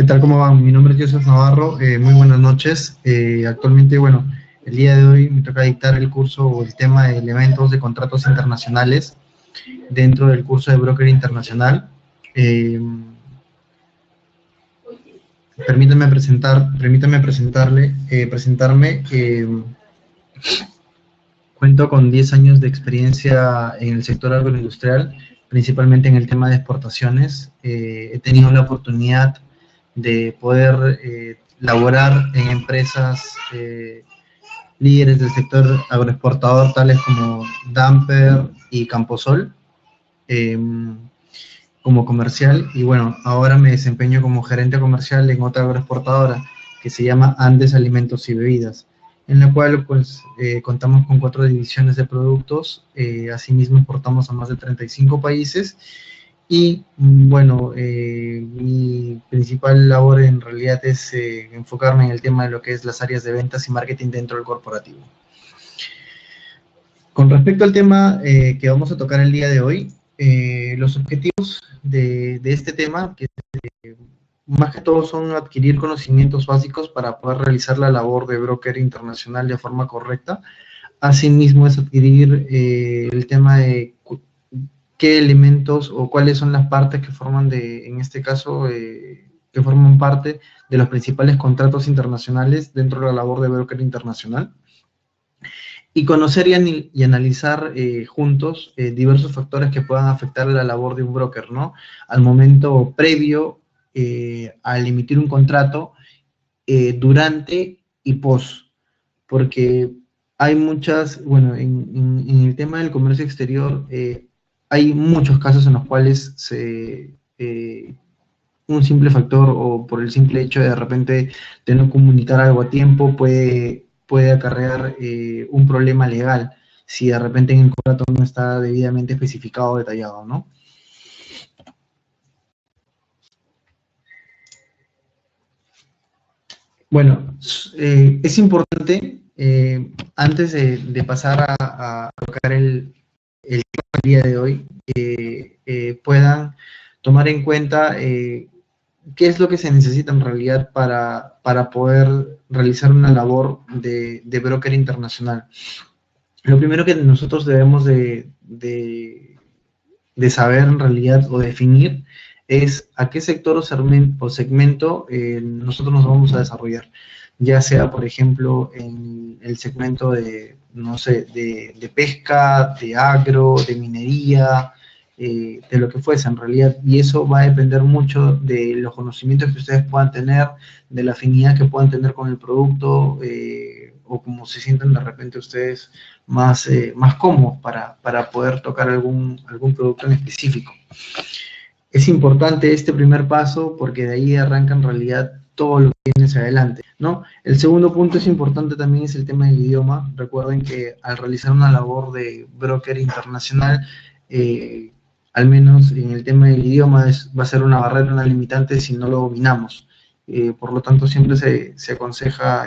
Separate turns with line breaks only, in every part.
¿Qué tal? ¿Cómo van? Mi nombre es Joseph Navarro. Muy buenas noches. Actualmente, bueno, el día de hoy me toca dictar el curso o el tema de elementos de contratos internacionales dentro del curso de broker internacional. Eh, presentarme. Cuento con 10 años de experiencia en el sector agroindustrial, principalmente en el tema de exportaciones. He tenido la oportunidad de poder laborar en empresas líderes del sector agroexportador, tales como Damper y Camposol, eh, como comercial. Y bueno, ahora me desempeño como gerente comercial en otra agroexportadora que se llama Andes Alimentos y Bebidas, en la cual pues contamos con 4 divisiones de productos. Asimismo exportamos a más de 35 países. Y bueno, mi principal labor en realidad es enfocarme en el tema de lo que es las áreas de ventas y marketing dentro del corporativo. Con respecto al tema que vamos a tocar el día de hoy, los objetivos de este tema, que más que todo son adquirir conocimientos básicos para poder realizar la labor de broker internacional de forma correcta. Asimismo es adquirir el tema de qué elementos o cuáles son las partes que forman en este caso, que forman parte de los principales contratos internacionales dentro de la labor de broker internacional. Y conocer y analizar juntos diversos factores que puedan afectar la labor de un broker, ¿no? Al momento previo, al emitir un contrato, durante y post, porque hay muchas, bueno, en el tema del comercio exterior, hay muchos casos en los cuales un simple factor o por el simple hecho de repente de no comunicar algo a tiempo puede acarrear un problema legal si de repente en el contrato no está debidamente especificado o detallado, ¿no? Bueno, es importante, antes de pasar a tocar el día de hoy, puedan tomar en cuenta qué es lo que se necesita en realidad para poder realizar una labor de broker internacional. Lo primero que nosotros debemos de saber en realidad o definir es a qué sector o segmento nosotros nos vamos a desarrollar, ya sea, por ejemplo, en el segmento de, no sé, de pesca, de agro, de minería, de lo que fuese en realidad, y eso va a depender mucho de los conocimientos que ustedes puedan tener, de la afinidad que puedan tener con el producto, o como se sientan de repente ustedes más cómodos para poder tocar algún producto en específico. Es importante este primer paso porque de ahí arranca en realidad todo lo que viene hacia adelante, ¿no? El segundo punto es importante también es el tema del idioma. Recuerden que al realizar una labor de broker internacional, al menos en el tema del idioma va a ser una barrera, una limitante si no lo dominamos. Por lo tanto, siempre se aconseja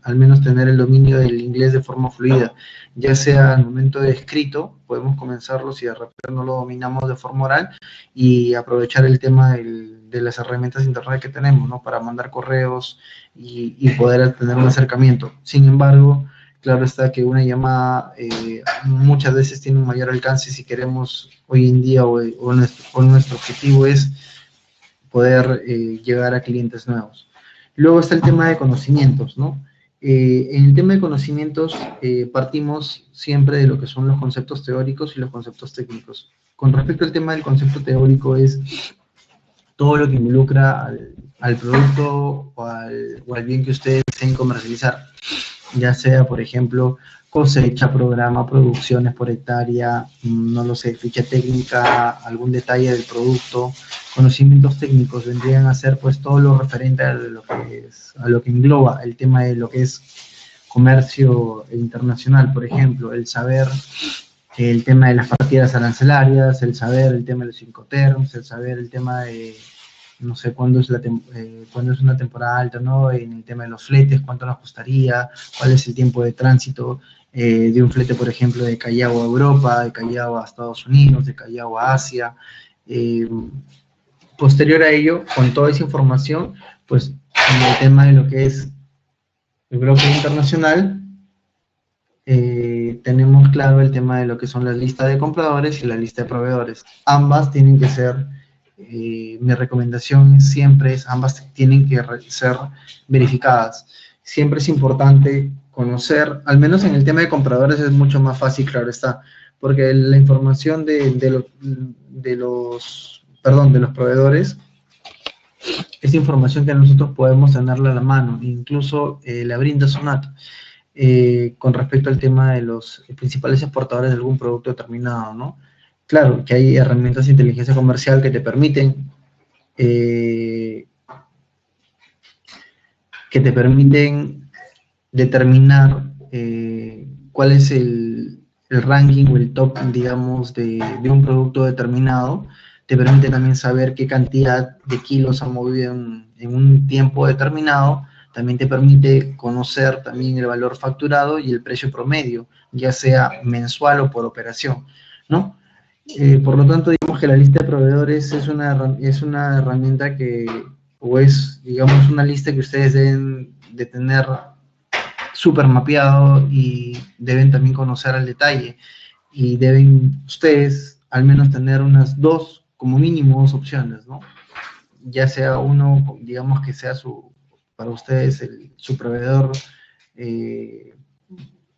al menos tener el dominio del inglés de forma fluida, ya sea al momento de escrito, podemos comenzarlo si de repente no lo dominamos de forma oral, y aprovechar el tema de las herramientas de internet que tenemos, ¿no? Para mandar correos y poder tener un acercamiento. Sin embargo, claro está que una llamada muchas veces tiene un mayor alcance si queremos hoy en día o nuestro objetivo es poder llegar a clientes nuevos. Luego está el tema de conocimientos, ¿no? En el tema de conocimientos partimos siempre de lo que son los conceptos teóricos y los conceptos técnicos. Con respecto al tema del concepto teórico es todo lo que involucra al producto o al bien que ustedes deseen comercializar, ya sea, por ejemplo, cosecha, programa, producciones por hectárea, no lo sé, ficha técnica, algún detalle del producto. Conocimientos técnicos vendrían a ser pues todo lo referente a lo que engloba el tema de lo que es comercio internacional, por ejemplo, el saber el tema de las partidas arancelarias, el saber el tema de los Incoterms, el saber el tema de, no sé, cuándo es una temporada alta, ¿no? En el tema de los fletes, cuánto nos costaría, cuál es el tiempo de tránsito de un flete, por ejemplo, de Callao a Europa, de Callao a Estados Unidos, de Callao a Asia. Posterior a ello, con toda esa información, pues en el tema de lo que es el broker internacional, tenemos claro el tema de lo que son las listas de compradores y la lista de proveedores. Ambas tienen que ser, mi recomendación siempre es, ambas tienen que ser verificadas. Siempre es importante conocer, al menos en el tema de compradores es mucho más fácil, claro está, porque la información de los proveedores es información que nosotros podemos tenerla a la mano, incluso la brinda Sonat. Con respecto al tema de los principales exportadores de algún producto determinado, ¿no? Claro, que hay herramientas de inteligencia comercial que te permiten determinar cuál es el ranking o el top, digamos, de un producto determinado. Te permite también saber qué cantidad de kilos ha movido en un tiempo determinado. También te permite conocer también el valor facturado y el precio promedio, ya sea mensual o por operación, ¿no? Por lo tanto, digamos que la lista de proveedores es una herramienta que, o es, digamos, una lista que ustedes deben de tener súper mapeado y deben también conocer al detalle. Y deben ustedes al menos tener unas dos, como mínimo, dos opciones, ¿no? Ya sea uno, digamos que sea para ustedes su proveedor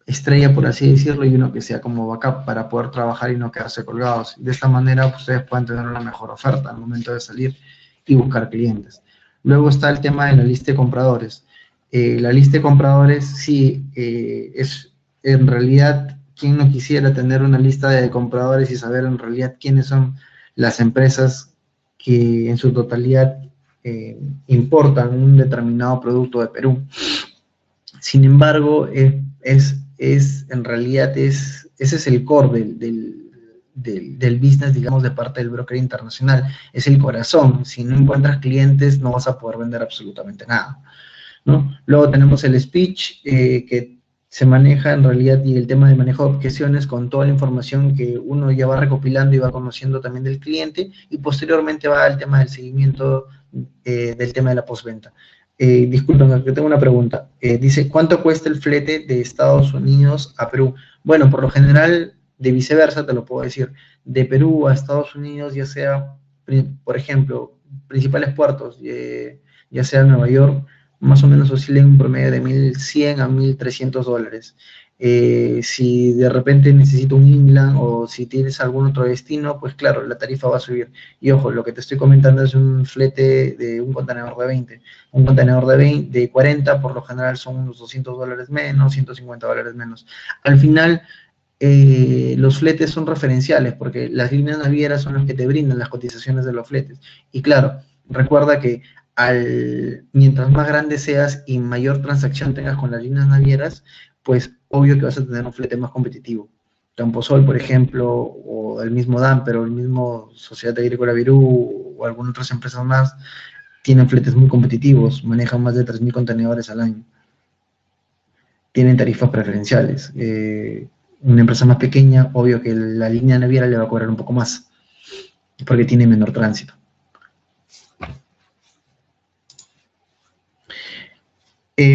estrella, por así decirlo, y uno que sea como backup para poder trabajar y no quedarse colgados. De esta manera, pues, ustedes pueden tener una mejor oferta al momento de salir y buscar clientes. Luego está el tema de la lista de compradores. La lista de compradores, sí, es en realidad, ¿quién no quisiera tener una lista de compradores y saber en realidad quiénes son las empresas que en su totalidad importan un determinado producto de Perú? Sin embargo, en realidad ese es el core del business, digamos, de parte del broker internacional. Es el corazón. Si no encuentras clientes, no vas a poder vender absolutamente nada, ¿no? Luego tenemos el speech, que se maneja en realidad, y el tema de manejo de objeciones con toda la información que uno ya va recopilando y va conociendo también del cliente, y posteriormente va al tema del seguimiento del tema de la postventa. Disculpen, que tengo una pregunta. Dice, ¿cuánto cuesta el flete de Estados Unidos a Perú? Bueno, por lo general, de viceversa, te lo puedo decir, de Perú a Estados Unidos, ya sea, por ejemplo, principales puertos, ya sea Nueva York, más o menos oscila en un promedio de 1.100 a 1.300 dólares. Si de repente necesito un inland o si tienes algún otro destino, pues claro, la tarifa va a subir. Y ojo, lo que te estoy comentando es un flete de un contenedor de 20. Un contenedor de 40, por lo general son unos 200 dólares menos, 150 dólares menos. Al final, los fletes son referenciales porque las líneas navieras son las que te brindan las cotizaciones de los fletes. Y claro, recuerda que mientras más grande seas y mayor transacción tengas con las líneas navieras, pues obvio que vas a tener un flete más competitivo. Camposol, por ejemplo, o el mismo Damper, o el mismo Sociedad Agrícola Virú, o algunas otras empresas más, tienen fletes muy competitivos, manejan más de 3.000 contenedores al año. Tienen tarifas preferenciales. Una empresa más pequeña, obvio que la línea naviera le va a cobrar un poco más, porque tiene menor tránsito.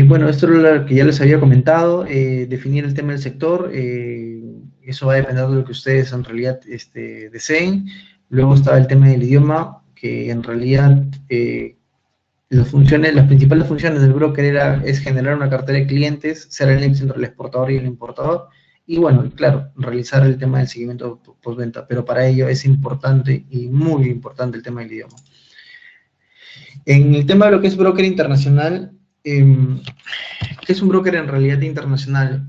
Bueno, esto es lo que ya les había comentado, definir el tema del sector, eso va a depender de lo que ustedes en realidad deseen. Luego está el tema del idioma, que en realidad las principales funciones del broker es generar una cartera de clientes, ser el nexo entre el exportador y el importador, y bueno, claro, realizar el tema del seguimiento postventa, pero para ello es importante y muy importante el tema del idioma. En el tema de lo que es broker internacional, ¿qué es un broker en realidad internacional?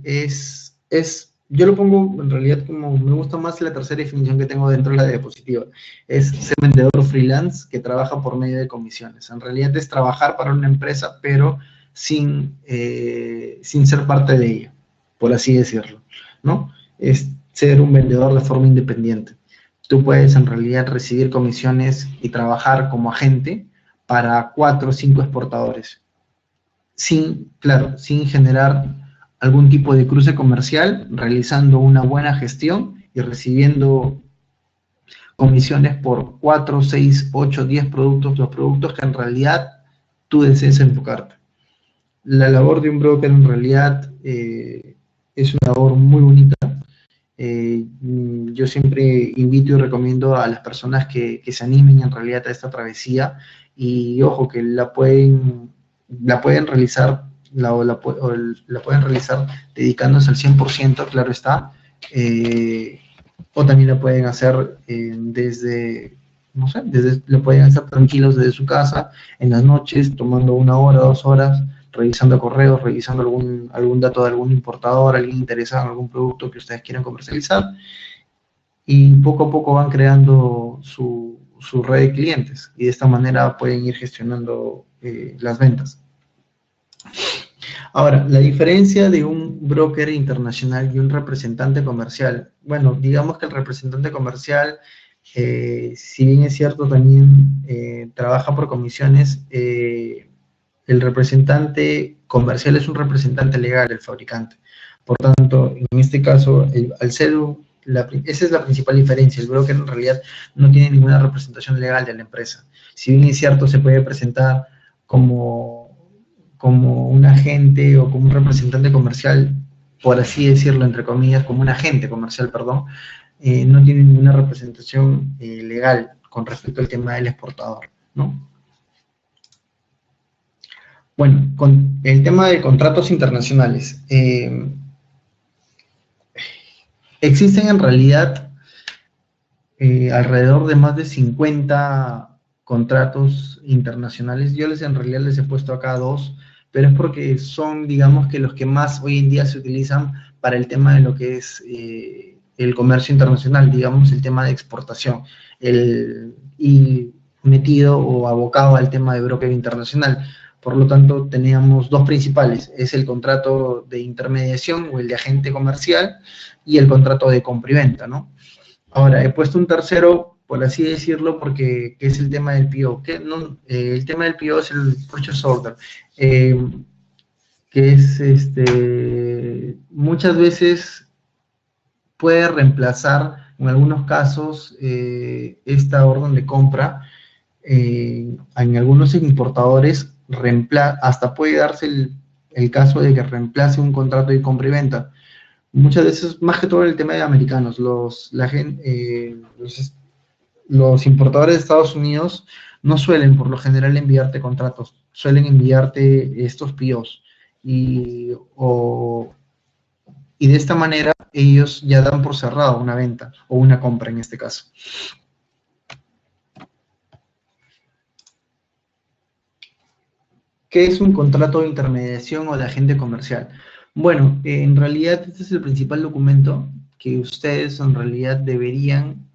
Yo lo pongo en realidad como, me gusta más la tercera definición que tengo dentro de la diapositiva, es ser vendedor freelance que trabaja por medio de comisiones. En realidad es trabajar para una empresa, pero sin ser parte de ella, por así decirlo, ¿no? Es ser un vendedor de forma independiente. Tú puedes en realidad recibir comisiones y trabajar como agente para 4 o 5 exportadores, sin generar algún tipo de cruce comercial, realizando una buena gestión y recibiendo comisiones por 4, 6, 8, 10 productos, los productos que en realidad tú desees enfocarte. La labor de un broker en realidad es una labor muy bonita. Yo siempre invito y recomiendo a las personas que se animen en realidad a esta travesía y ojo que la pueden realizar la pueden realizar dedicándose al 100%, claro está, o también la pueden hacer desde, no sé, lo pueden hacer tranquilos desde su casa, en las noches, tomando 1 hora, 2 horas, revisando correos, revisando algún dato de algún importador, alguien interesado en algún producto que ustedes quieran comercializar, y poco a poco van creando su red de clientes, y de esta manera pueden ir gestionando las ventas. Ahora, la diferencia de un broker internacional y un representante comercial. Bueno, digamos que el representante comercial, si bien es cierto, también trabaja por comisiones, el representante comercial es un representante legal del fabricante. Por tanto, en este caso, al ser esa es la principal diferencia. El broker en realidad no tiene ninguna representación legal de la empresa. Si bien es cierto, se puede presentar como un agente o como un representante comercial, por así decirlo, entre comillas, como un agente comercial, perdón, no tiene ninguna representación legal con respecto al tema del exportador, ¿no? Bueno, con el tema de contratos internacionales. Existen en realidad alrededor de más de 50 contratos internacionales. Yo en realidad les he puesto acá 2, pero es porque son, digamos, que los que más hoy en día se utilizan para el tema de lo que es el comercio internacional, digamos, el tema de exportación, y metido o abocado al tema de broker internacional. Por lo tanto, teníamos 2 principales, es el contrato de intermediación o el de agente comercial y el contrato de compra y venta, ¿no? Ahora, he puesto un tercero, por así decirlo, porque que es el tema del PO. No, el tema del PO es el Purchase Order, que es, muchas veces puede reemplazar, en algunos casos, esta orden de compra. En algunos importadores, hasta puede darse el caso de que reemplace un contrato de compra y venta. Muchas veces, más que todo en el tema de americanos, los importadores de Estados Unidos no suelen por lo general enviarte contratos, suelen enviarte estos POs. Y de esta manera ellos ya dan por cerrado una venta o una compra en este caso. ¿Qué es un contrato de intermediación o de agente comercial? Bueno, en realidad este es el principal documento que ustedes en realidad deberían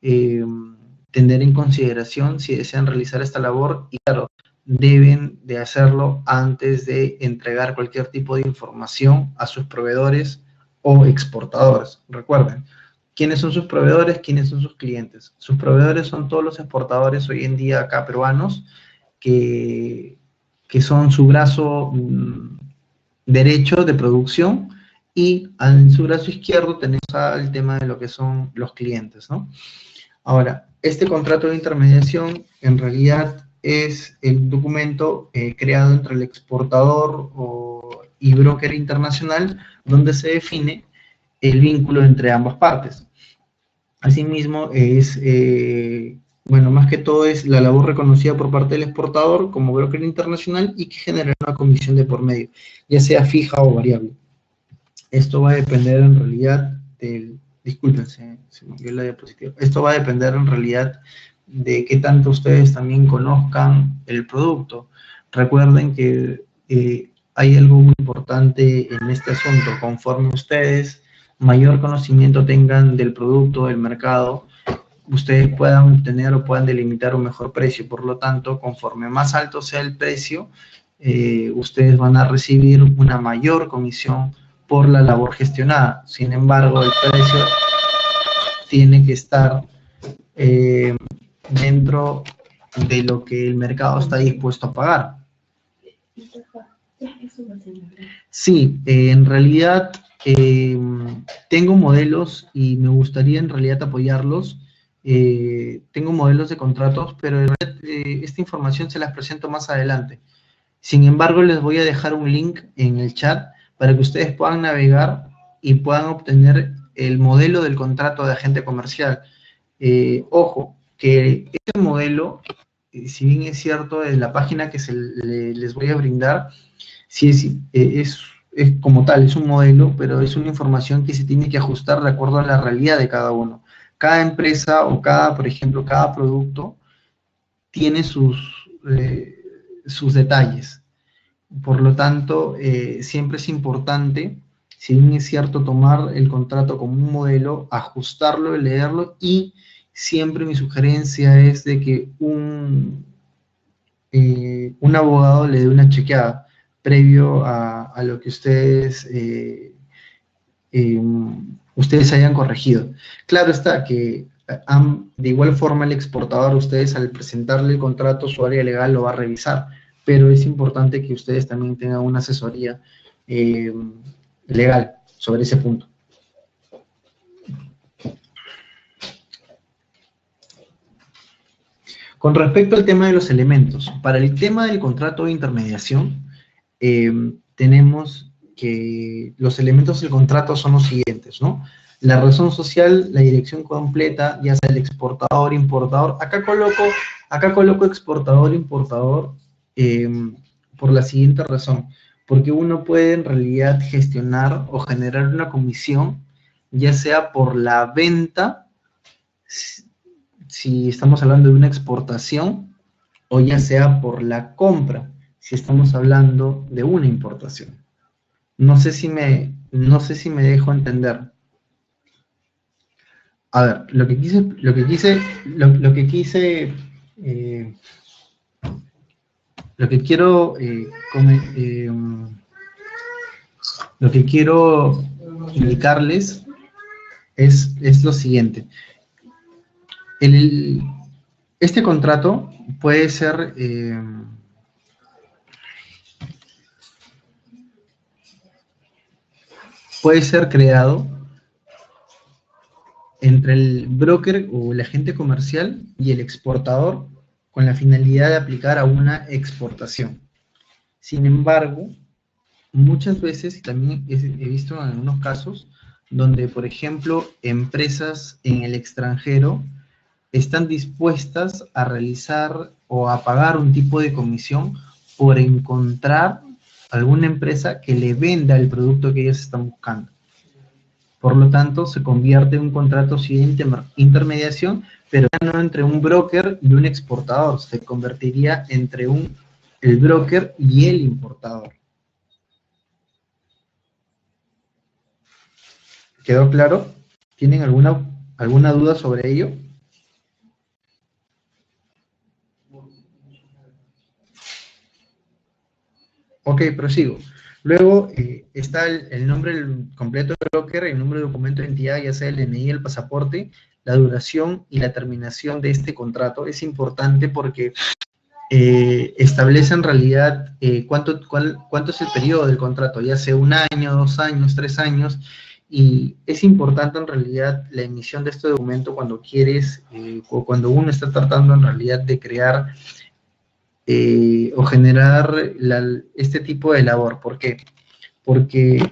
tener en consideración si desean realizar esta labor, y claro, deben de hacerlo antes de entregar cualquier tipo de información a sus proveedores o exportadores. Recuerden, ¿quiénes son sus proveedores? ¿Quiénes son sus clientes? Sus proveedores son todos los exportadores hoy en día acá peruanos que son su brazo derecho de producción, y en su brazo izquierdo tenemos el tema de lo que son los clientes, ¿no? Ahora, este contrato de intermediación en realidad es el documento creado entre el exportador y broker internacional, donde se define el vínculo entre ambas partes. Asimismo, bueno, más que todo es la labor reconocida por parte del exportador como broker internacional y que genera una comisión de por medio, ya sea fija o variable. Esto va a depender en realidad disculpen, se me olvidó la diapositiva. Esto va a depender en realidad de qué tanto ustedes también conozcan el producto. Recuerden que hay algo muy importante en este asunto. Conforme ustedes mayor conocimiento tengan del producto, del mercado, ustedes puedan obtener o puedan delimitar un mejor precio. Por lo tanto, conforme más alto sea el precio, ustedes van a recibir una mayor comisión por la labor gestionada. Sin embargo, el precio tiene que estar dentro de lo que el mercado está dispuesto a pagar. Sí, en realidad tengo modelos y me gustaría en realidad apoyarlos tengo modelos de contratos, pero en realidad, esta información se las presento más adelante. Sin embargo, les voy a dejar un link en el chat para que ustedes puedan navegar y puedan obtener el modelo del contrato de agente comercial. Ojo, que este modelo, si bien es cierto, en la página que les voy a brindar, sí es como tal, es un modelo, pero es una información que se tiene que ajustar de acuerdo a la realidad de cada uno. Cada empresa o por ejemplo, cada producto tiene sus detalles. Por lo tanto, siempre es importante, si bien es cierto, tomar el contrato como un modelo, ajustarlo, leerlo, y siempre mi sugerencia es de que un abogado le dé una chequeada previo a lo que eh, ustedes hayan corregido. Claro está que de igual forma el exportador, ustedes al presentarle el contrato, su área legal lo va a revisar, pero es importante que ustedes también tengan una asesoría legal sobre ese punto. Con respecto al tema de los elementos, para el tema del contrato de intermediación, tenemos que los elementos del contrato son los siguientes, ¿no? La razón social, la dirección completa, ya sea el exportador, importador. Acá coloco exportador, importador, por la siguiente razón. Porque uno puede en realidad gestionar o generar una comisión, ya sea por la venta, si estamos hablando de una exportación, o ya sea por la compra, si estamos hablando de una importación. No sé si me dejo entender. A ver, lo que quiero indicarles es lo siguiente. Este contrato puede ser creado entre el broker o el agente comercial y el exportador con la finalidad de aplicar a una exportación. Sin embargo, muchas veces, y también he visto en algunos casos, donde, por ejemplo, empresas en el extranjero están dispuestas a realizar o a pagar un tipo de comisión por encontrar alguna empresa que le venda el producto que ellos están buscando. Por lo tanto, se convierte en un contrato sin intermediación, pero ya no entre un broker y un exportador, se convertiría entre el broker y el importador. ¿Quedó claro? ¿Tienen alguna duda sobre ello? Ok, prosigo. Luego está el nombre completo del broker, el número de documento de identidad, ya sea el DNI, el pasaporte, la duración y la terminación de este contrato. Es importante porque establece en realidad cuánto es el periodo del contrato, ya sea 1 año, 2 años, 3 años, y es importante en realidad la emisión de este documento cuando quieres o cuando uno está tratando en realidad de crear o generar este tipo de labor. ¿Por qué? Porque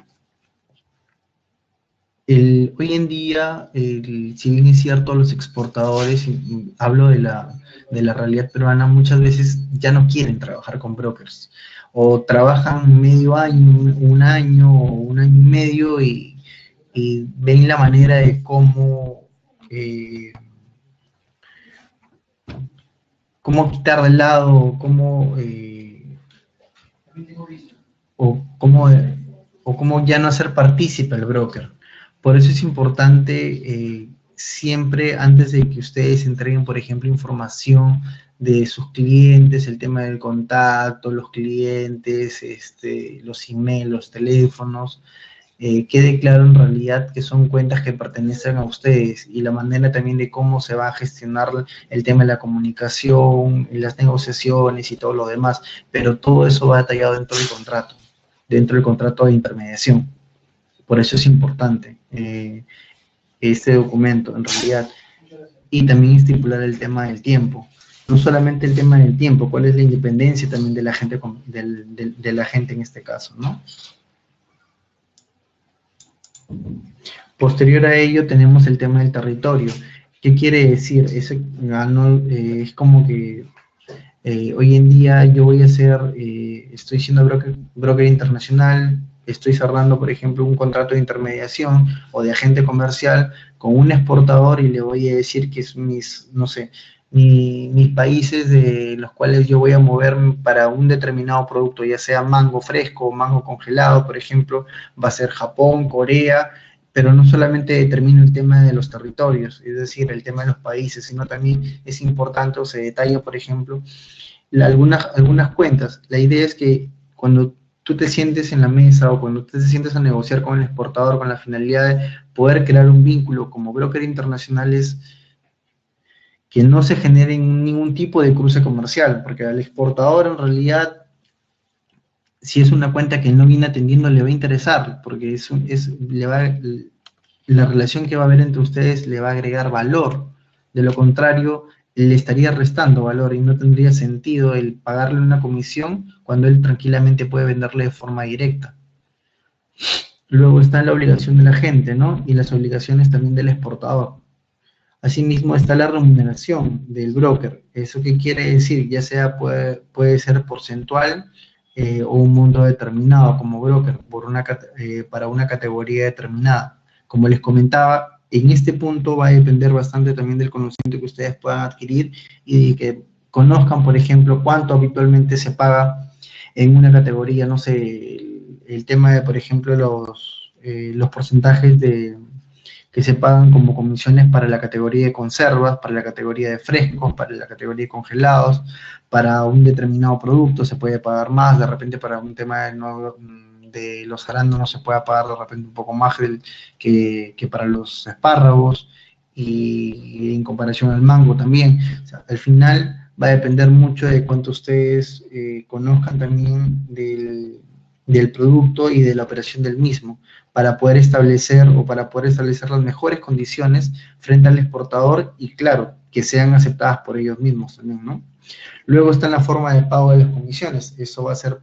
hoy en día, si bien es cierto, los exportadores, y hablo de la realidad peruana, muchas veces ya no quieren trabajar con brokers, o trabajan medio año, 1 año, o 1 año y medio, y ven la manera de cómo quitar de lado, cómo ya no hacer partícipe al broker. Por eso es importante siempre, antes de que ustedes entreguen, por ejemplo, información de sus clientes, el tema del contacto, los clientes, los emails, los teléfonos, quede claro en realidad que son cuentas que pertenecen a ustedes, y la manera también de cómo se va a gestionar el tema de la comunicación, las negociaciones y todo lo demás, pero todo eso va detallado dentro del contrato de intermediación. Por eso es importante este documento, en realidad. y también estipular el tema del tiempo. No solamente el tema del tiempo, cuál es la independencia también de la gente, de la gente en este caso, ¿no? Posterior a ello tenemos el tema del territorio. ¿Qué quiere decir? Es como que hoy en día yo voy a ser, estoy siendo broker internacional, estoy cerrando, por ejemplo, un contrato de intermediación o de agente comercial con un exportador y le voy a decir que es no sé, mis países de los cuales yo voy a moverme para un determinado producto, ya sea mango fresco o mango congelado, por ejemplo, va a ser Japón, Corea, pero no solamente determino el tema de los territorios, es decir, el tema de los países, sino también es importante o se detalla, por ejemplo, algunas cuentas. La idea es que cuando tú te sientes en la mesa o cuando tú te sientes a negociar con el exportador con la finalidad de poder crear un vínculo como broker internacional es que no se genere ningún tipo de cruce comercial, porque al exportador en realidad, si es una cuenta que no viene atendiendo, le va a interesar, porque la relación que va a haber entre ustedes le va a agregar valor. De lo contrario, le estaría restando valor y no tendría sentido el pagarle una comisión cuando él tranquilamente puede venderle de forma directa. Luego está la obligación de la gente, ¿no? Y las obligaciones también del exportador. Asimismo está la remuneración del broker. ¿Eso qué quiere decir? Ya sea puede ser porcentual o un monto determinado como broker para una categoría determinada. Como les comentaba, en este punto va a depender bastante también del conocimiento que ustedes puedan adquirir y que conozcan, por ejemplo, cuánto habitualmente se paga en una categoría, no sé, el tema de, por ejemplo, los porcentajes que se pagan como comisiones para la categoría de conservas, para la categoría de frescos, para la categoría de congelados, para un determinado producto se puede pagar más, de repente para un tema de los arándanos se puede pagar de repente un poco más que para los espárragos, y en comparación al mango también. O sea, al final va a depender mucho de cuánto ustedes conozcan también del producto y de la operación del mismo para poder establecer las mejores condiciones frente al exportador y, claro, que sean aceptadas por ellos mismos también, ¿no? Luego está la forma de pago de las comisiones. Eso va a ser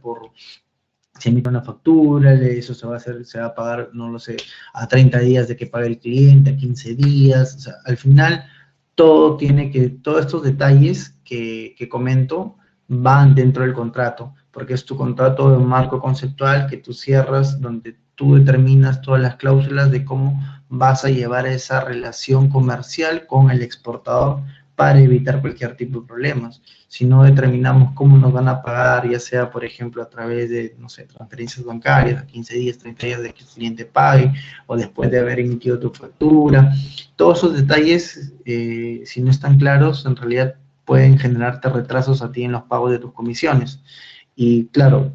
se emite una factura, eso se va a pagar, no lo sé, a 30 días de que pague el cliente, a 15 días, o sea, al final todos estos detalles que comento van dentro del contrato, porque es tu contrato de marco conceptual que tú cierras, donde tú determinas todas las cláusulas de cómo vas a llevar esa relación comercial con el exportador para evitar cualquier tipo de problemas. Si no determinamos cómo nos van a pagar, ya sea, por ejemplo, a través de, no sé, transferencias bancarias, a 15 días, 30 días de que el cliente pague, o después de haber emitido tu factura, todos esos detalles, si no están claros, en realidad pueden generarte retrasos a ti en los pagos de tus comisiones. Y claro,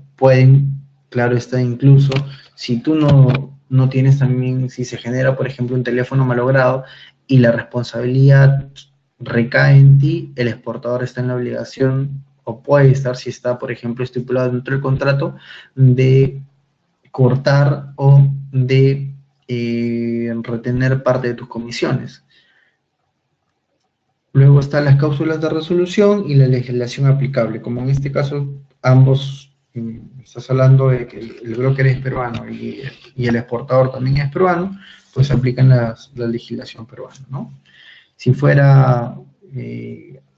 claro está, incluso si tú no tienes también, si se genera, por ejemplo, un teléfono malogrado y la responsabilidad recae en ti, el exportador está en la obligación, o puede estar, si está, por ejemplo, estipulado dentro del contrato, de cortar o de retener parte de tus comisiones. Luego están las cláusulas de resolución y la legislación aplicable. Como en este caso, ambos, estás hablando de que el broker es peruano y el exportador también es peruano, pues aplican la legislación peruana, ¿no? Si fuera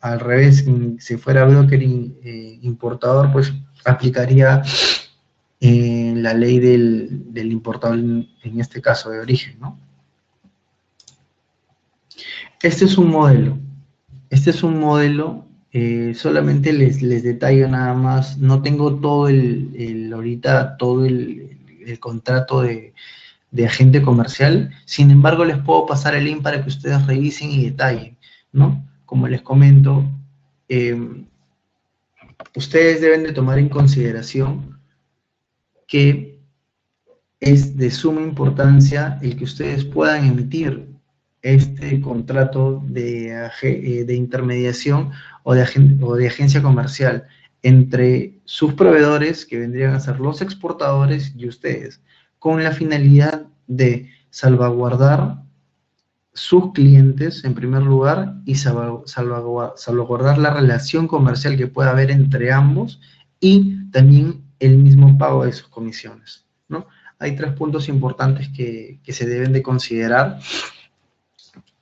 al revés, si fuera broker importador, pues aplicaría la ley del importador, en este caso de origen, ¿no? Este es un modelo. Solamente les detallo nada más. No tengo ahorita todo el contrato de agente comercial. Sin embargo, les puedo pasar el link para que ustedes revisen y detallen, ¿no? Como les comento, ustedes deben de tomar en consideración que es de suma importancia el que ustedes puedan emitir este contrato de intermediación o de agencia comercial entre sus proveedores, que vendrían a ser los exportadores, y ustedes, con la finalidad de salvaguardar sus clientes en primer lugar y salvaguardar la relación comercial que pueda haber entre ambos y también el mismo pago de sus comisiones, ¿no? Hay 3 puntos importantes que se deben de considerar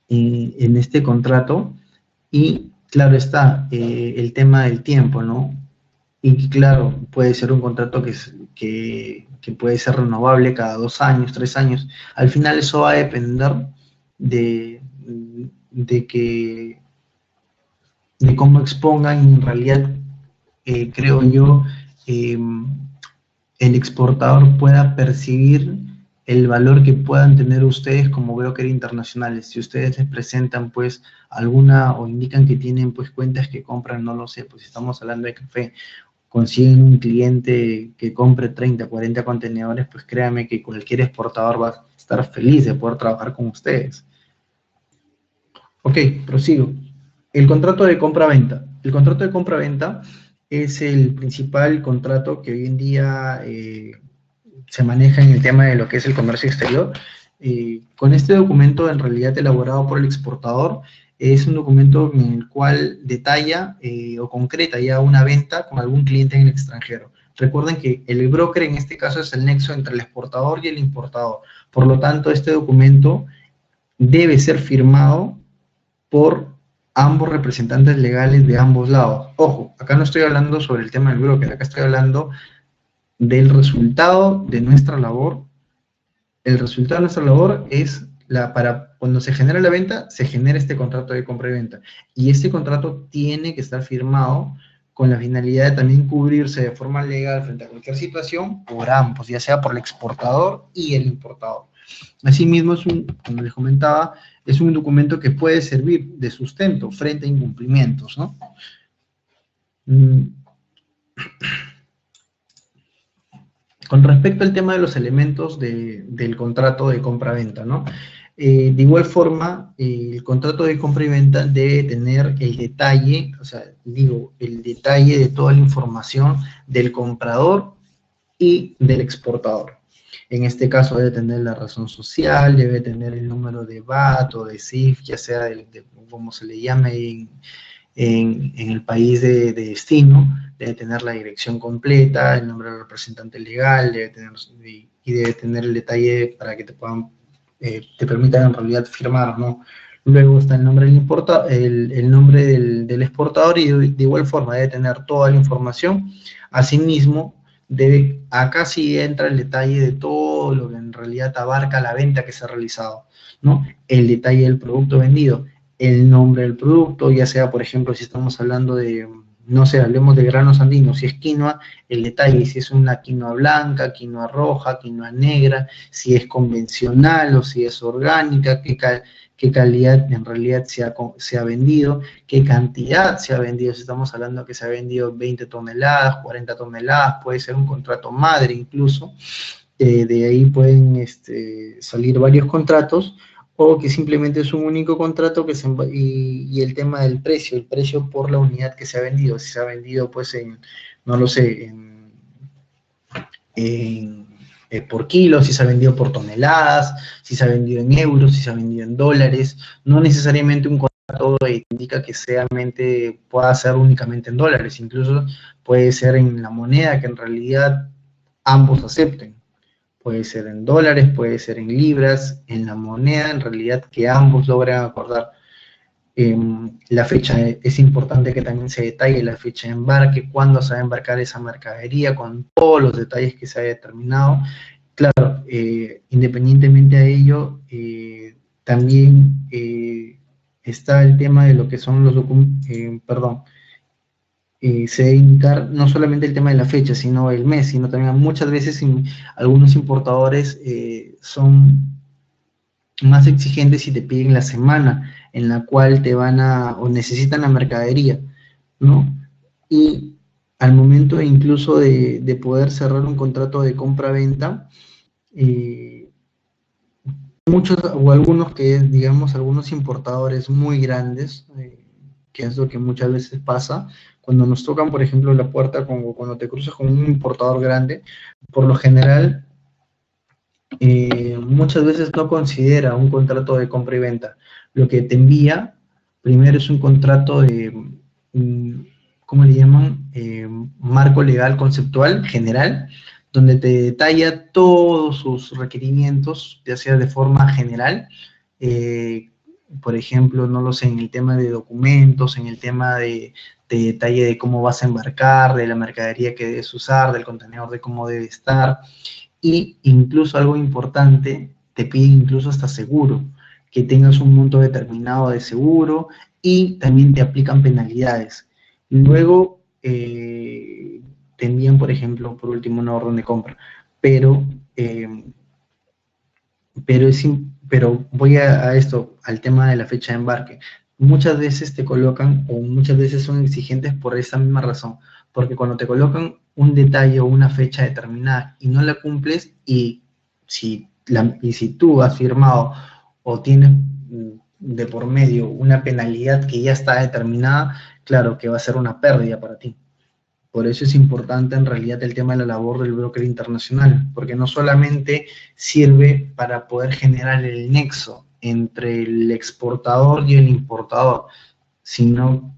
en este contrato y claro está el tema del tiempo, ¿no? Y claro, puede ser un contrato que puede ser renovable cada 2 años, 3 años. Al final eso va a depender de, de que de cómo expongan en realidad, creo yo, eh, el exportador pueda percibir el valor que puedan tener ustedes como broker internacionales. Si ustedes les presentan pues alguna o indican que tienen pues cuentas que compran, no lo sé, pues estamos hablando de café, consiguen un cliente que compre 30, 40 contenedores, pues créanme que cualquier exportador va a estar feliz de poder trabajar con ustedes. Ok, prosigo. El contrato de compra-venta. El contrato de compra-venta es el principal contrato que hoy en día se maneja en el tema de lo que es el comercio exterior. Con este documento, en realidad elaborado por el exportador, es un documento en el cual detalla o concreta ya una venta con algún cliente en el extranjero. Recuerden que el broker en este caso es el nexo entre el exportador y el importador. Por lo tanto, este documento debe ser firmado por ambos representantes legales de ambos lados. Ojo, acá no estoy hablando sobre el tema del broker, acá estoy hablando del resultado de nuestra labor. El resultado de nuestra labor es para cuando se genera la venta, se genera este contrato de compra y venta. Y este contrato tiene que estar firmado con la finalidad de también cubrirse de forma legal frente a cualquier situación por ambos, ya sea por el exportador y el importador. Asimismo, como les comentaba, es un documento que puede servir de sustento frente a incumplimientos, ¿no? Con respecto al tema de los elementos del contrato de compra-venta, ¿no? De igual forma, el contrato de compra y venta debe tener el detalle, o sea, digo, el detalle de toda la información del comprador y del exportador. En este caso debe tener la razón social, debe tener el número de VAT o de CIF, ya sea como se le llame en el país de destino, debe tener la dirección completa, el nombre del representante legal, y debe tener el detalle para que te permitan en realidad firmar, ¿no? Luego está el nombre el nombre del exportador y de igual forma debe tener toda la información. Asimismo, acá sí entra el detalle de todo lo que en realidad abarca la venta que se ha realizado, ¿no? El detalle del producto vendido, el nombre del producto, ya sea, por ejemplo, si estamos hablando de, no sé, hablemos de granos andinos, si es quinoa, el detalle, si es una quinoa blanca, quinoa roja, quinoa negra, si es convencional o si es orgánica, qué calidad en realidad se ha vendido, qué cantidad se ha vendido, si estamos hablando que se ha vendido 20 toneladas, 40 toneladas, puede ser un contrato madre incluso, de ahí pueden salir varios contratos, o que simplemente es un único contrato y el tema del precio, el precio por la unidad que se ha vendido, si se ha vendido pues no lo sé, por kilos, si se ha vendido por toneladas, si se ha vendido en euros, si se ha vendido en dólares, no necesariamente un contrato indica que pueda ser únicamente en dólares, incluso puede ser en la moneda que en realidad ambos acepten. Puede ser en dólares, puede ser en libras, en la moneda en realidad que ambos logren acordar. La fecha, es importante que también se detalle la fecha de embarque, cuándo se va a embarcar esa mercadería, con todos los detalles que se ha determinado. Claro, independientemente a ello, también está el tema de lo que son los documentos, se debe indicar no solamente el tema de la fecha, sino el mes, sino también muchas veces algunos importadores son más exigentes y te piden la semana en la cual o necesitan la mercadería, ¿no? Y al momento incluso de poder cerrar un contrato de compra-venta, muchos o algunos digamos, algunos importadores muy grandes, que es lo que muchas veces pasa, cuando nos tocan, por ejemplo, la puerta, cuando te cruzas con un importador grande, por lo general muchas veces no considera un contrato de compra y venta. Lo que te envía primero es un contrato de, ¿cómo le llaman? Marco legal conceptual general, donde te detalla todos sus requerimientos, ya sea de forma general, eh, por ejemplo, no lo sé, en el tema de documentos, en el tema de detalle de cómo vas a embarcar, de la mercadería que debes usar, del contenedor de cómo debe estar, y incluso algo importante, te pide incluso hasta seguro, que tengas un monto determinado de seguro y también te aplican penalidades. Luego te envían, por ejemplo, por último, una orden de compra, pero, eh, pero voy a esto, al tema de la fecha de embarque. Muchas veces te colocan, o muchas veces son exigentes por esa misma razón, porque cuando te colocan un detalle o una fecha determinada y no la cumples, y si tú has firmado o tienes de por medio una penalidad que ya está determinada, claro que va a ser una pérdida para ti. Por eso es importante en realidad el tema de la labor del broker internacional, porque no solamente sirve para poder generar el nexo entre el exportador y el importador, sino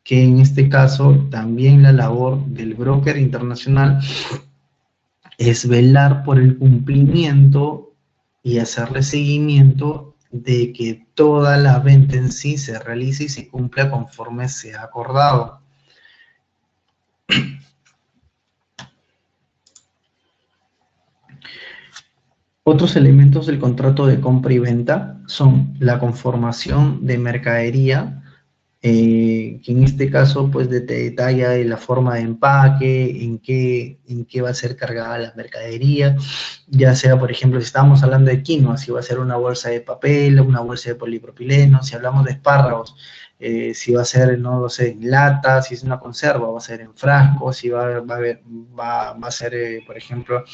que en este caso también la labor del broker internacional es velar por el cumplimiento y hacerle seguimiento de que toda la venta en sí se realice y se cumpla conforme se ha acordado. Otros elementos del contrato de compra y venta son la conformación de mercadería, que en este caso pues te detalla la forma de empaque, en qué va a ser cargada la mercadería, ya sea por ejemplo si estamos hablando de quinoa, si va a ser una bolsa de papel, una bolsa de polipropileno, si hablamos de espárragos, si va a ser, no lo sé, en lata, si es una conserva, va a ser en frasco, si va a ser, por ejemplo,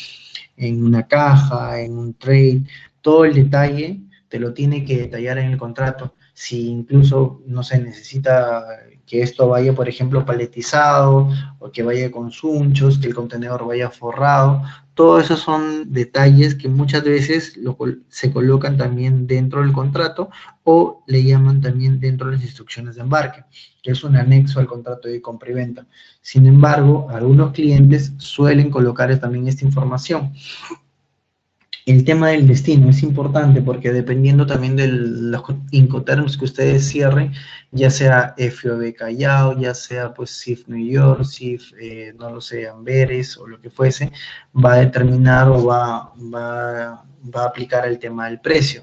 en una caja, en un trade, todo el detalle te lo tiene que detallar en el contrato. Si incluso, no se necesita que esto vaya, por ejemplo, paletizado, o que vaya con sunchos, que el contenedor vaya forrado, todos esos son detalles que muchas veces se colocan también dentro del contrato o le llaman también dentro de las instrucciones de embarque, que es un anexo al contrato de compra y venta. Sin embargo, algunos clientes suelen colocar también esta información. El tema del destino es importante porque dependiendo también de los Incoterms que ustedes cierren, ya sea FOB Callao, ya sea pues CIF New York, CIF, no lo sé, Amberes o lo que fuese, va a determinar o va a aplicar el tema del precio,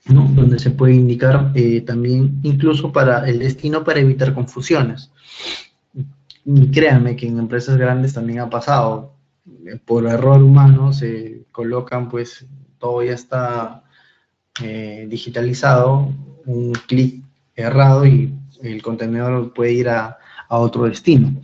¿no? Donde se puede indicar también incluso para el destino para evitar confusiones. Y créanme que en empresas grandes también ha pasado. Por error humano se colocan, pues todo ya está digitalizado, un clic errado y el contenedor puede ir a otro destino.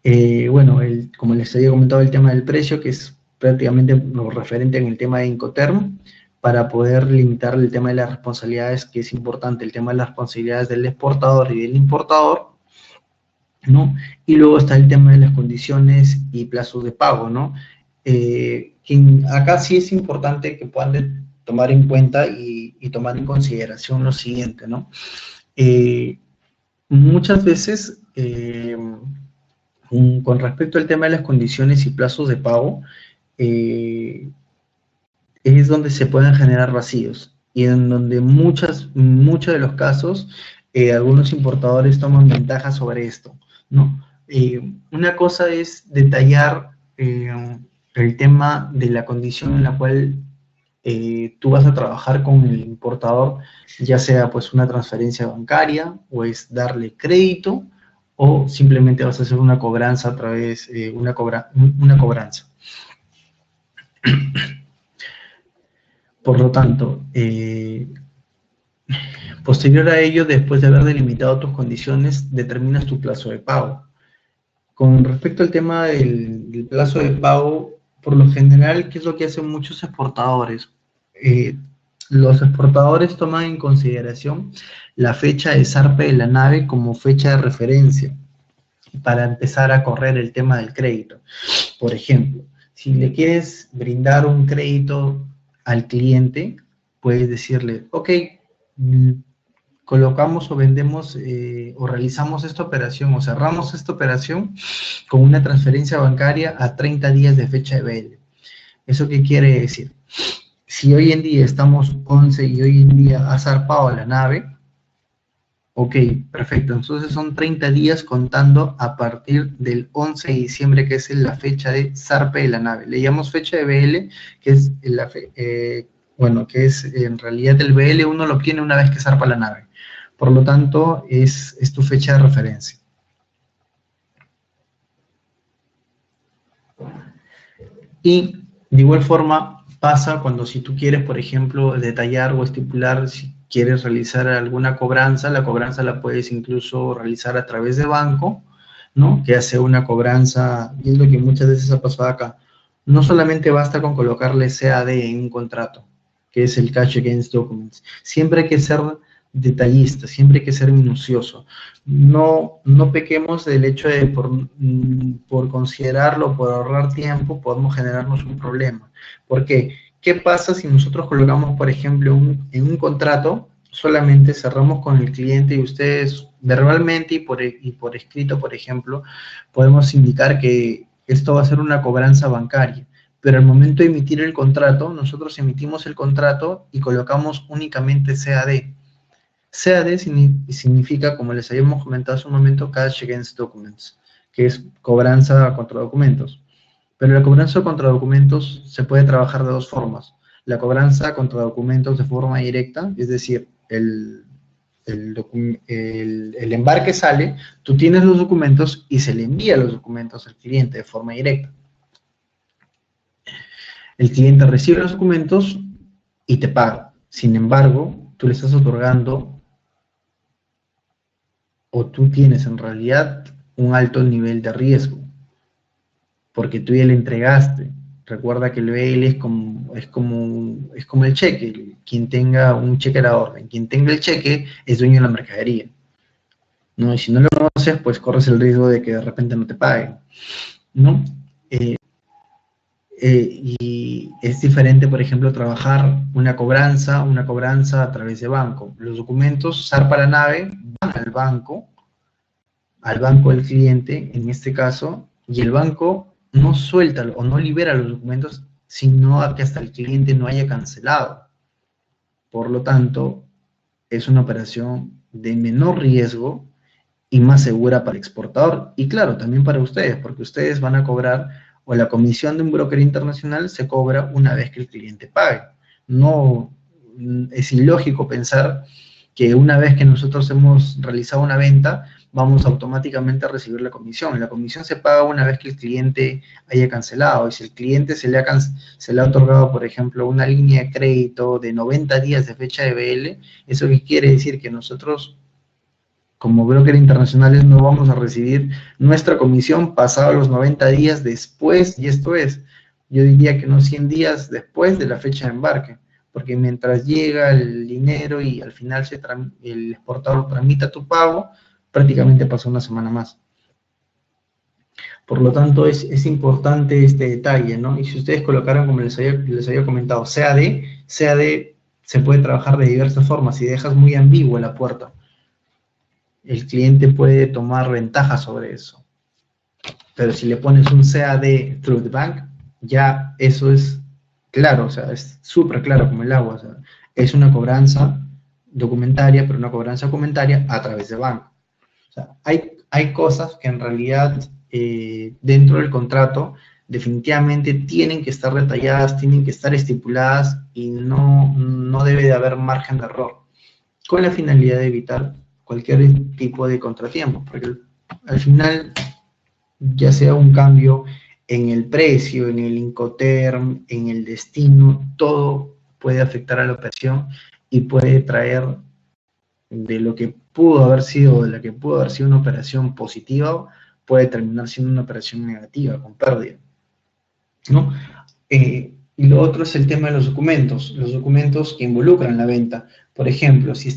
Bueno, como les había comentado, el tema del precio, que es prácticamente lo referente en el tema de Incoterm, para poder limitar el tema de las responsabilidades, que es importante, el tema de las responsabilidades del exportador y del importador, ¿no? Y luego está el tema de las condiciones y plazos de pago, ¿no? Acá sí es importante que puedan tomar en cuenta y tomar en consideración lo siguiente, ¿no? Muchas veces, con respecto al tema de las condiciones y plazos de pago, es donde se pueden generar vacíos y en donde muchos de los casos, algunos importadores toman ventaja sobre esto, ¿no? Una cosa es detallar el tema de la condición en la cual tú vas a trabajar con el importador, ya sea pues una transferencia bancaria o es darle crédito o simplemente vas a hacer una cobranza a través de una cobranza. Por lo tanto, posterior a ello, después de haber delimitado tus condiciones, determinas tu plazo de pago. Con respecto al tema del plazo de pago, por lo general, ¿qué es lo que hacen muchos exportadores? Los exportadores toman en consideración la fecha de zarpe de la nave como fecha de referencia para empezar a correr el tema del crédito. Por ejemplo, Si le quieres brindar un crédito al cliente, puedes decirle, ok, colocamos o vendemos o realizamos esta operación o cerramos esta operación con una transferencia bancaria a 30 días de fecha de BL. ¿Eso qué quiere decir? Si hoy en día estamos 11 y hoy en día ha zarpado la nave, ok, perfecto, entonces son 30 días contando a partir del 11 de diciembre, que es la fecha de zarpe de la nave. Le llamamos fecha de BL, que es que es en realidad el BL uno lo obtiene una vez que zarpa la nave. Por lo tanto, es tu fecha de referencia. Y de igual forma pasa cuando si tú quieres, por ejemplo, detallar o estipular si quieres realizar alguna cobranza, la cobranza la puedes incluso realizar a través de banco, ¿no? Que hace una cobranza, y es lo que muchas veces ha pasado acá. No solamente basta con colocarle CAD en un contrato, que es el Cash Against Documents. Siempre hay que ser detallista, siempre hay que ser minucioso. No pequemos del hecho de por considerarlo, por ahorrar tiempo, podemos generarnos un problema. ¿Por qué? ¿Qué pasa si nosotros colocamos, por ejemplo, en un contrato, solamente cerramos con el cliente y ustedes verbalmente y por escrito, por ejemplo, podemos indicar que esto va a ser una cobranza bancaria? Pero al momento de emitir el contrato, nosotros emitimos el contrato y colocamos únicamente CAD. CAD significa, como les habíamos comentado hace un momento, Cash Against Documents, que es cobranza contra documentos. Pero la cobranza contra documentos se puede trabajar de dos formas. La cobranza contra documentos de forma directa, es decir, el embarque sale, tú tienes los documentos y se le envía los documentos al cliente de forma directa. El cliente recibe los documentos y te paga. Sin embargo, tú le estás otorgando o tú tienes en realidad un alto nivel de riesgo, porque tú ya le entregaste. Recuerda que el BL es como el cheque. Quien tenga un cheque a la orden, quien tenga el cheque es dueño de la mercadería, ¿no? Y si no lo conoces, pues corres el riesgo de que de repente no te paguen, ¿no? Y es diferente, por ejemplo, trabajar una cobranza a través de banco. Los documentos zarpa la nave, van al banco del cliente, en este caso, y el banco no suelta o no libera los documentos, sino a que hasta el cliente no haya cancelado. Por lo tanto, es una operación de menor riesgo y más segura para el exportador. Y claro, también para ustedes, porque ustedes van a cobrar, o la comisión de un broker internacional se cobra una vez que el cliente pague. No, es ilógico pensar que una vez que nosotros hemos realizado una venta, vamos automáticamente a recibir la comisión. La comisión se paga una vez que el cliente haya cancelado, y si el cliente se le ha otorgado, por ejemplo, una línea de crédito de 90 días de fecha de BL, ¿eso qué quiere decir? Que nosotros, como broker internacionales, no vamos a recibir nuestra comisión pasado los 90 días después, y esto es, yo diría que no 100 días después de la fecha de embarque, porque mientras llega el dinero y al final el exportador tramita tu pago, prácticamente pasó una semana más. Por lo tanto, es importante este detalle, ¿no? Y si ustedes colocaran, como les había comentado, CAD se puede trabajar de diversas formas. Si dejas muy ambigua la puerta, el cliente puede tomar ventaja sobre eso. Pero si le pones un CAD through the bank, ya eso es claro, o sea, es súper claro como el agua. O sea, es una cobranza documentaria, pero una cobranza documentaria a través de banco. O sea, hay cosas que en realidad dentro del contrato definitivamente tienen que estar detalladas, tienen que estar estipuladas y no debe de haber margen de error, con la finalidad de evitar cualquier tipo de contratiempo, porque al final, ya sea un cambio en el precio, en el Incoterm, en el destino, todo puede afectar a la operación y puede traer de lo que pudo haber sido una operación positiva, puede terminar siendo una operación negativa, con pérdida, ¿no? Y lo otro es el tema de los documentos que involucran la venta. Por ejemplo, si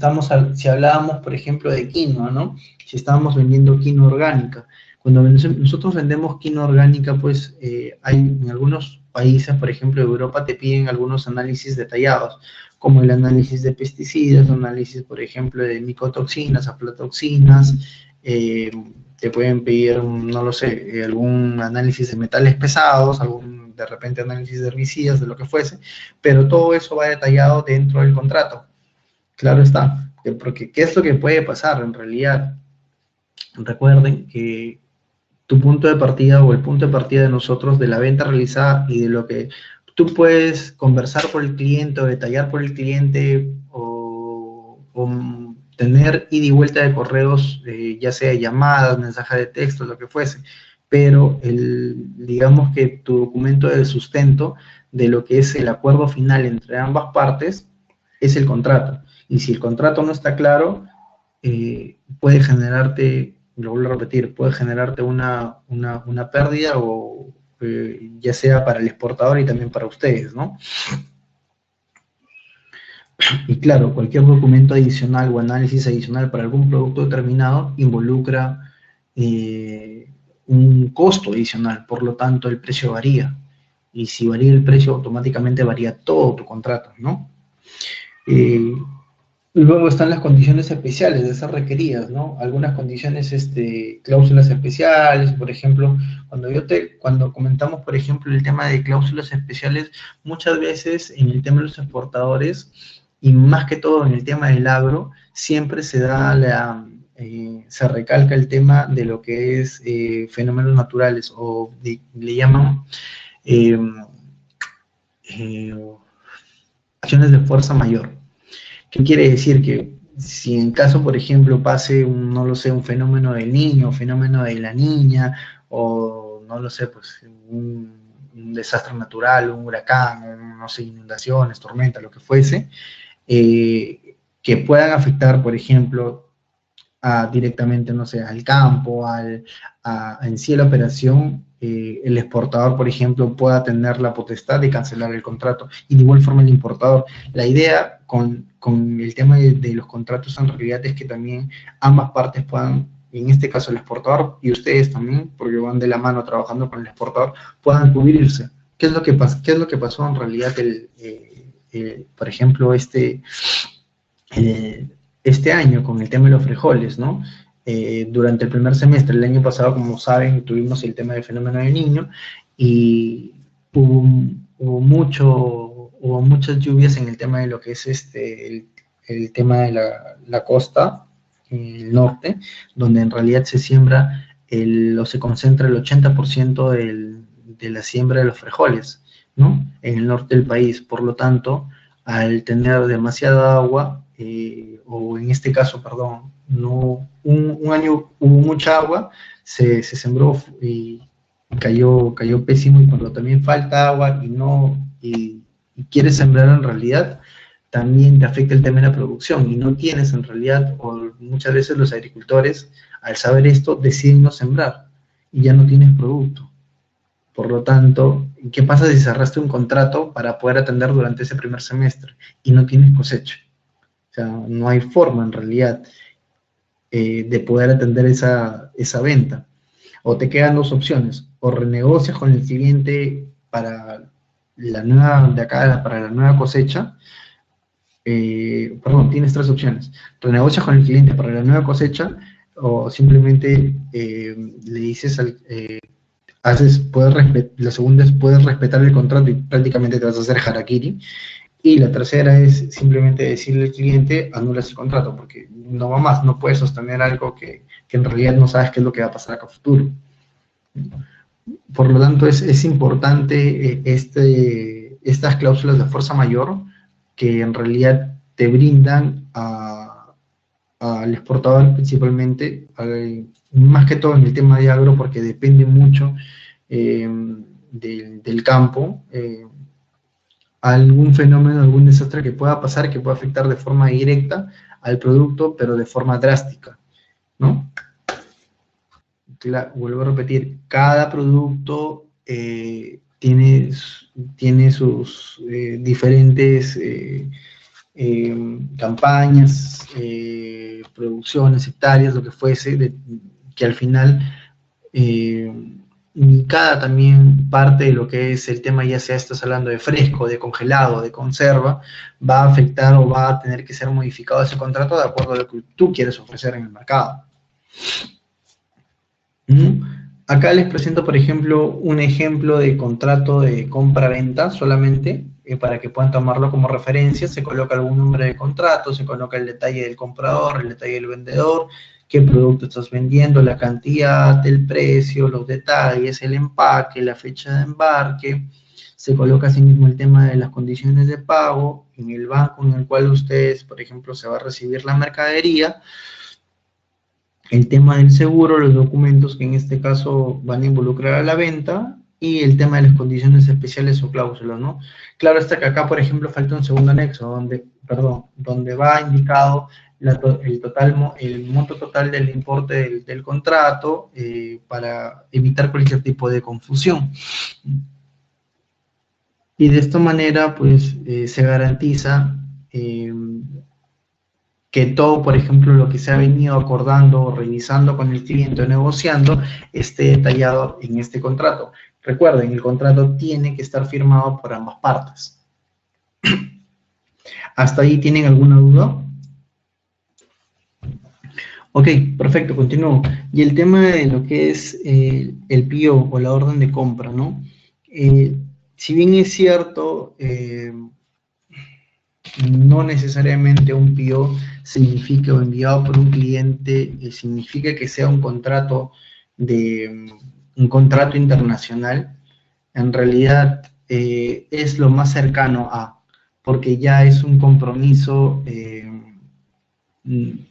hablábamos, por ejemplo, de quinoa, ¿no? Si estábamos vendiendo quinoa orgánica, Cuando nosotros vendemos quinoa orgánica, pues hay en algunos países, por ejemplo, Europa, te piden algunos análisis detallados, como el análisis de pesticidas, análisis, por ejemplo, de micotoxinas, aflatoxinas, eh, te pueden pedir, no lo sé, algún análisis de metales pesados, algún, de repente, análisis de herbicidas, de lo que fuese, pero todo eso va detallado dentro del contrato. Claro está, porque ¿qué es lo que puede pasar en realidad? Recuerden que tu punto de partida o el punto de partida de nosotros, de la venta realizada y de lo que tú puedes conversar por el cliente o detallar por el cliente o tener ida y vuelta de correos, ya sea llamadas, mensajes de texto, lo que fuese, pero digamos que tu documento de sustento de lo que es el acuerdo final entre ambas partes es el contrato. Y si el contrato no está claro, puede generarte, lo vuelvo a repetir, puede generarte una pérdida o ya sea para el exportador y también para ustedes, ¿no? Y claro, cualquier documento adicional o análisis adicional para algún producto determinado involucra un costo adicional, por lo tanto el precio varía. Y si varía el precio, automáticamente varía todo tu contrato, ¿no? Eh, Luego están las condiciones especiales de ser requeridas, ¿no? Algunas condiciones, cláusulas especiales, por ejemplo, cuando comentamos, por ejemplo, el tema de cláusulas especiales, muchas veces en el tema de los exportadores, y más que todo en el tema del agro, siempre se recalca el tema de lo que es fenómenos naturales, o le llaman eh, eh, acciones de fuerza mayor. ¿Qué quiere decir? Que si en caso, por ejemplo, pase no lo sé, un fenómeno del niño, fenómeno de la niña, o no lo sé, pues un desastre natural, un huracán, no sé, inundaciones, tormenta, lo que fuese, que puedan afectar, por ejemplo, directamente, no sé, al campo, en sí a la operación, el exportador, por ejemplo, pueda tener la potestad de cancelar el contrato, y de igual forma el importador. La idea con el tema de los contratos en realidad es que también ambas partes puedan, en este caso el exportador y ustedes también, porque van de la mano trabajando con el exportador, puedan cubrirse. ¿Qué es lo que pasó en realidad, por ejemplo, eh, este año con el tema de los frijoles, ¿no? Durante el primer semestre, el año pasado, como saben, tuvimos el tema del fenómeno del niño y hubo muchas lluvias en el tema de lo que es el tema de la costa, el norte, donde en realidad se siembra o se concentra el 80% de la siembra de los frijoles, ¿no? En el norte del país. Por lo tanto, al tener demasiada agua, o en este caso, perdón, no, un año hubo mucha agua, se sembró y cayó pésimo, y cuando también falta agua y quieres sembrar en realidad, también te afecta el tema de la producción y no tienes en realidad, o muchas veces los agricultores, al saber esto, deciden no sembrar y ya no tienes producto. Por lo tanto, ¿qué pasa si cerraste un contrato para poder atender durante ese primer semestre y no tienes cosecha? O sea, no hay forma en realidad de poder atender esa venta. O te quedan dos opciones: o renegocias con el cliente para para la nueva cosecha. Perdón, tienes tres opciones: renegocias con el cliente para la nueva cosecha, o simplemente le dices la segunda es: puedes respetar el contrato y prácticamente te vas a hacer harakiri. Y la tercera es simplemente decirle al cliente: anulas el contrato, porque no va más, no puedes sostener algo que en realidad no sabes qué es lo que va a pasar acá a futuro. Por lo tanto, es importante estas cláusulas de fuerza mayor, que en realidad te brindan al exportador principalmente, más que todo en el tema de agro, porque depende mucho del campo, algún fenómeno, algún desastre que pueda pasar, que pueda afectar de forma directa al producto, pero de forma drástica, ¿no? Vuelvo a repetir, cada producto tiene sus diferentes campañas, producciones, hectáreas, lo que fuese, que al final y cada también parte de lo que es el tema, ya sea estás hablando de fresco, de congelado, de conserva, va a afectar o va a tener que ser modificado ese contrato de acuerdo a lo que tú quieres ofrecer en el mercado. Acá les presento, por ejemplo, un ejemplo de contrato de compra-venta solamente, para que puedan tomarlo como referencia. Se coloca algún número de contrato, se coloca el detalle del comprador, el detalle del vendedor, qué producto estás vendiendo, la cantidad, el precio, los detalles, el empaque, la fecha de embarque. Se coloca asimismo el tema de las condiciones de pago en el banco en el cual ustedes, por ejemplo, se va a recibir la mercadería. El tema del seguro, los documentos que en este caso van a involucrar a la venta, y el tema de las condiciones especiales o cláusulas, ¿no? Claro está que acá, por ejemplo, falta un segundo anexo, donde va indicado el monto total del importe del contrato, para evitar cualquier tipo de confusión. Y de esta manera, pues, se garantiza que todo, por ejemplo, lo que se ha venido acordando o revisando con el cliente o negociando, esté detallado en este contrato. Recuerden, el contrato tiene que estar firmado por ambas partes. ¿Hasta ahí tienen alguna duda? Ok, perfecto, continúo. Y el tema de lo que es el PO o la orden de compra, ¿no? Si bien es cierto, no necesariamente un PO significa, o enviado por un cliente, significa que sea un contrato internacional. En realidad es lo más cercano a, porque ya es un compromiso,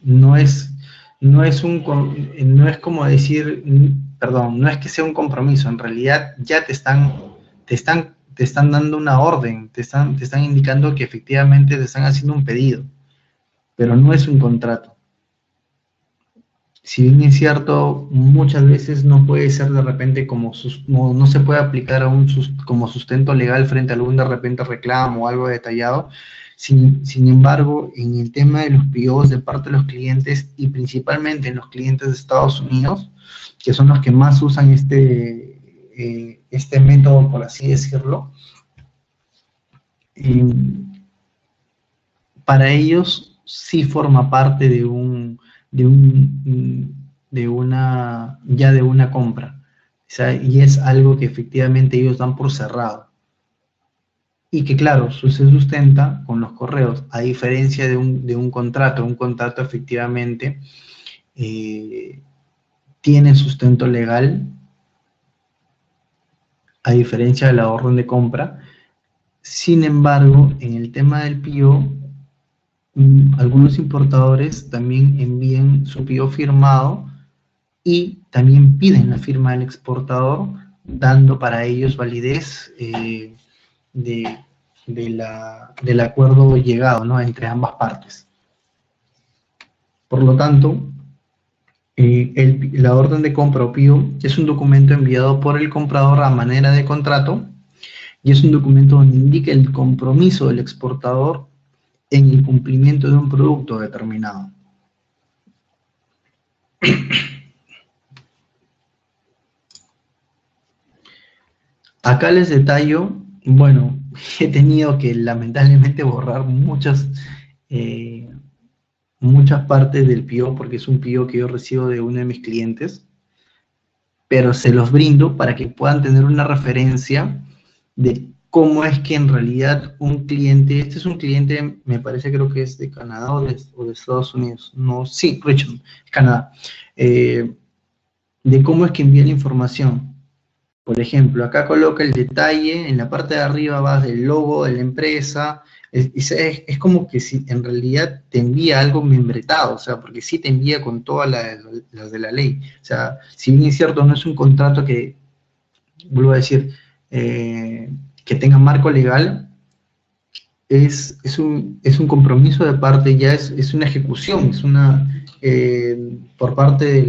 no es como decir, perdón, no es que sea un compromiso, en realidad ya te están dando una orden, te están indicando que efectivamente te están haciendo un pedido, pero no es un contrato. Si bien es cierto, muchas veces no puede ser de repente no se puede aplicar como sustento legal frente a algún de repente reclamo o algo detallado. Sin embargo, en el tema de los POs de parte de los clientes, y principalmente en los clientes de Estados Unidos, que son los que más usan este método, por así decirlo, para ellos sí forma parte de una compra. O sea, y es algo que efectivamente ellos dan por cerrado. Y que claro, se sustenta con los correos, a diferencia de un contrato. Un contrato efectivamente tiene sustento legal, a diferencia de la orden de compra. Sin embargo, en el tema del PO, algunos importadores también envían su PO firmado y también piden la firma del exportador, dando para ellos validez del acuerdo llegado, ¿no?, entre ambas partes. Por lo tanto, la orden de compra o PO es un documento enviado por el comprador a manera de contrato, y es un documento donde indica el compromiso del exportador en el cumplimiento de un producto determinado. Acá les detallo, bueno, he tenido que lamentablemente borrar muchas partes del PO, porque es un PO que yo recibo de uno de mis clientes, pero se los brindo para que puedan tener una referencia de cómo es que en realidad un cliente, este es un cliente, me parece, creo que es de Canadá o de Estados Unidos, no, sí, Richmond, Canadá, de cómo es que envía la información. Por ejemplo, acá coloca el detalle, en la parte de arriba va del logo de la empresa, es como que si en realidad te envía algo membretado, o sea, porque sí te envía con todas las de la ley. O sea, si bien es cierto, no es un contrato que, vuelvo a decir, que tenga marco legal, es un compromiso de parte, ya es una ejecución, por parte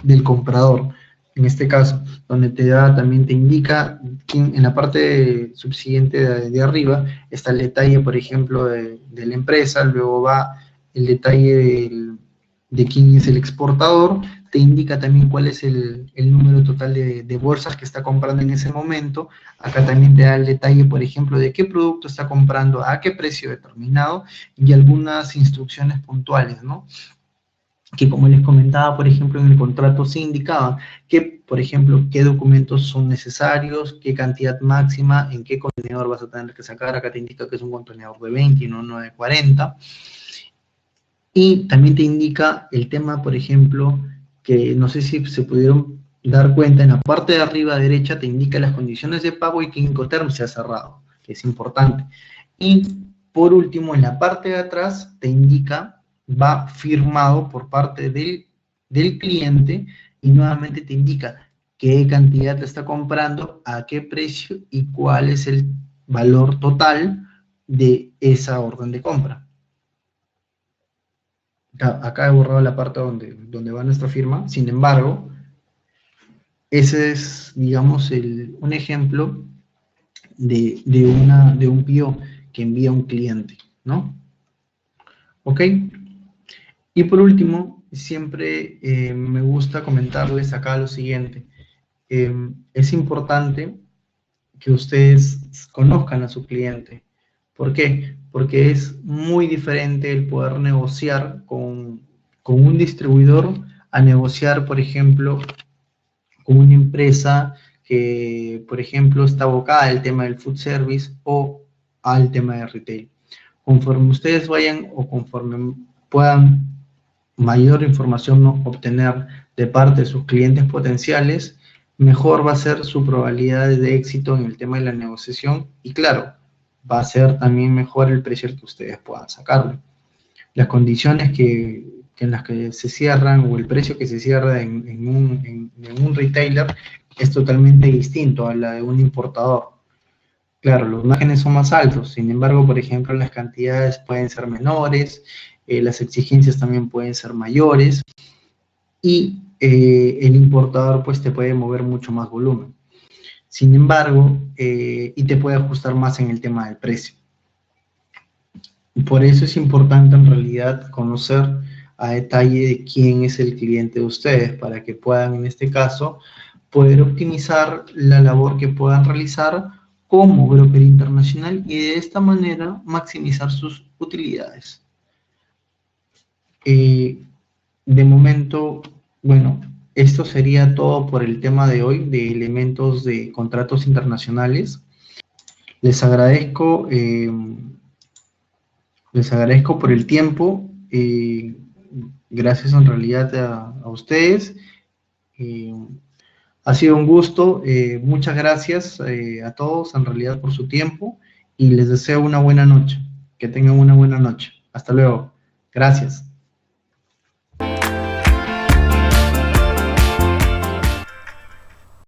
del comprador, en este caso, donde también te indica, en la parte subsiguiente de arriba, está el detalle, por ejemplo, de la empresa, luego va el detalle de quién es el exportador, te indica también cuál es el número total de bolsas que está comprando en ese momento. Acá también te da el detalle, por ejemplo, de qué producto está comprando, a qué precio determinado, y algunas instrucciones puntuales, ¿no? Que como les comentaba, por ejemplo, en el contrato se indicaba que, por ejemplo, qué documentos son necesarios, qué cantidad máxima, en qué contenedor vas a tener que sacar. Acá te indica que es un contenedor de 20 y no uno de 40. Y también te indica el tema, por ejemplo, que no sé si se pudieron dar cuenta, en la parte de arriba derecha te indica las condiciones de pago y que Incoterm se ha cerrado, que es importante. Y por último, en la parte de atrás te indica, va firmado por parte del cliente, y nuevamente te indica qué cantidad te está comprando, a qué precio y cuál es el valor total de esa orden de compra. Acá he borrado la parte donde va nuestra firma. Sin embargo, ese es, digamos, un ejemplo de un PO que envía un cliente, ¿no? ¿Ok? Y por último, siempre me gusta comentarles acá lo siguiente. Es importante que ustedes conozcan a su cliente. ¿Por qué? Porque es muy diferente el poder negociar con un distribuidor a negociar, por ejemplo, con una empresa que, por ejemplo, está abocada al tema del food service o al tema de retail. Conforme ustedes vayan o conforme puedan mayor información obtener de parte de sus clientes potenciales, mejor va a ser su probabilidad de éxito en el tema de la negociación, y claro, va a ser también mejor el precio al que ustedes puedan sacarlo. Las condiciones en las que se cierran, o el precio que se cierra en un retailer, es totalmente distinto a la de un importador. Claro, los márgenes son más altos, sin embargo, por ejemplo, las cantidades pueden ser menores, las exigencias también pueden ser mayores, y el importador pues te puede mover mucho más volumen. Sin embargo, y te puede ajustar más en el tema del precio. Por eso es importante en realidad conocer a detalle de quién es el cliente de ustedes, para que puedan, en este caso, poder optimizar la labor que puedan realizar como broker internacional, y de esta manera maximizar sus utilidades. De momento, bueno, esto sería todo por el tema de hoy de elementos de contratos internacionales. Les agradezco por el tiempo. Gracias en realidad a ustedes. Ha sido un gusto. Muchas gracias a todos en realidad por su tiempo, y les deseo una buena noche. Que tengan una buena noche. Hasta luego. Gracias.